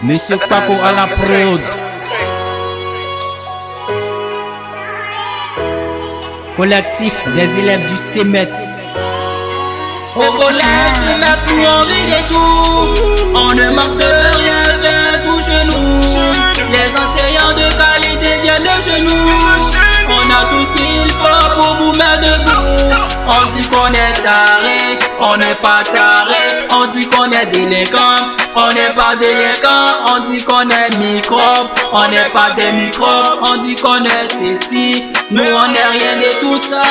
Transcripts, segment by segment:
Monsieur Paco à la prod. Collectif des élèves du CEMET. Au collège, CEMET, nous on vit des tout. On ne manque de rien, viens tout chez nous. Les enseignants de qualité viennent de chez nous. On a tout ce qu'il faut pour vous mettre debout. On dit qu'on est taré, on n'est pas taré. On dit qu'on est délinquant, on n'est pas délinquant. On dit qu'on est microbe, on n'est pas des microbes. On dit qu'on est ceci, nous on n'est rien de tout ça.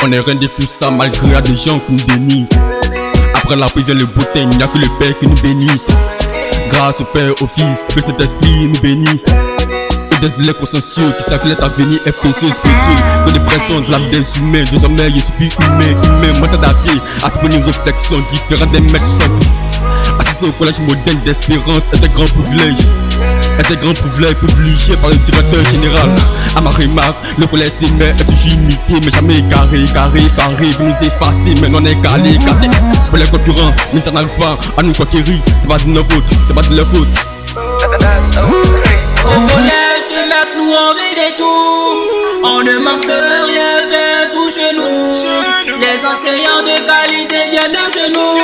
On est rien de tout ça malgré à des gens qui nous bénissent. Après la pluie vient le beau temps, il n'y a que le Père qui nous bénisse. Grâce au Père, au Fils, que cet esprit nous bénisse. Et des élèves consciencieux qui savent que notre avenir est précieux. Que des pressions de la vie des humains, désormais je suis plus humain, mental d'acier. À ce point une réflexion différente des mecs 70. Assister au collège moderne d'espérance est un grand privilège. Est un grand privilège privilégié par le directeur général. À ma remarque, le collège CEMET est toujours imité, mais jamais carré, effaré, vous nous effacer, mais on est calé. Pour les concurrents, mais ça n'arrive pas à nous conquérir. C'est pas de notre faute, c'est pas de leur faute. Au collège, CEMET, nous on vit des tout. On ne manque de rien, viens tout chez nous. Les enseignants de qualité viennent de chez nous.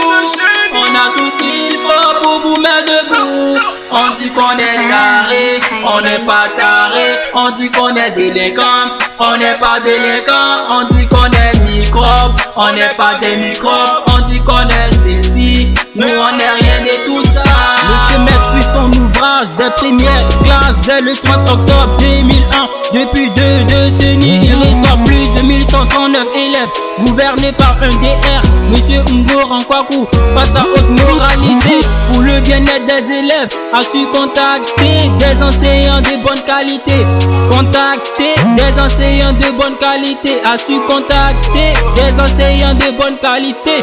On a tout ce qu'il faut pour vous mettre debout. On dit qu'on est taré, on n'est pas taré. On dit qu'on est délinquant, on n'est pas délinquant. On dit qu'on est microbe, on n'est pas des microbes. On dit qu'on est ceci, nous on n'est rien de tout ça. Le CEMET suit son ouvrage des premières classes dès le 30 octobre 2001. Depuis 2 décennies, il reçoit plus de 1139 élèves gouvernés par un DR, Monsieur Ngor Kwaku. Face à haute moralité, pour le bien-être des élèves, a su contacter des enseignants de bonne qualité. Contacter des enseignants de bonne qualité, a su contacter des enseignants de bonne qualité.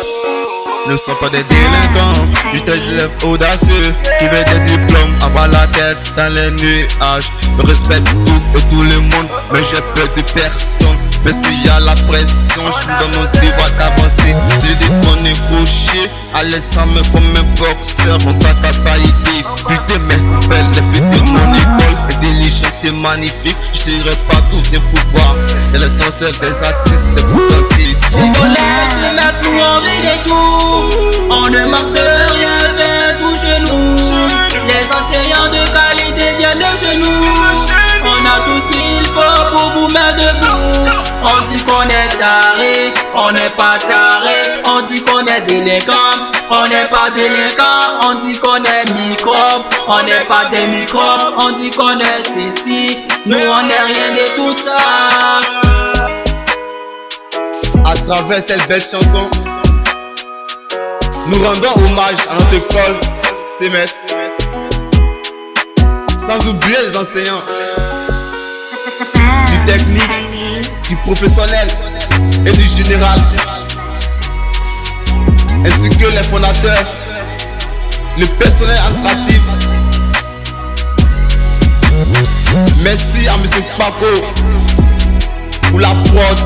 Ne sont pas des délinquants, juste des élèves audacieux qui veulent des diplômes, avoir la tête dans les nuages. Je respecte tout et tout le monde, mais j'ai peur de personne. Mais s'il y a la pression, je suis dans mon devoir d'avancer. J'ai dit qu'on est gaucher, à l'aise sans me comme un boxeur. On t'a faillité, putain mais c'est belle, les filles de mon école. Intelligente et magnifique, je serai pas tout bien pour voir. Et les danseurs des artistes, des boutantistes. Au collège, CEMET, nous on vit des tout. On ne manque de rien, viens tout chez nous. Les enseignants de qualité viennent de chez nous. On a tout ce qu'il faut pour vous mettre debout. On dit qu'on est taré, on n'est pas taré. On dit qu'on est délinquant, on n'est pas délinquant. On dit qu'on est microbe, on n'est pas des microbes. On dit qu'on est ceci, nous on n'est rien de tout ça. À travers cette belle chanson, nous rendons hommage à notre école CEMET, sans oublier les enseignants du technique, du professionnel et du général, ainsi que les fondateurs, le personnel administratif. Merci à M. Paco pour la prod.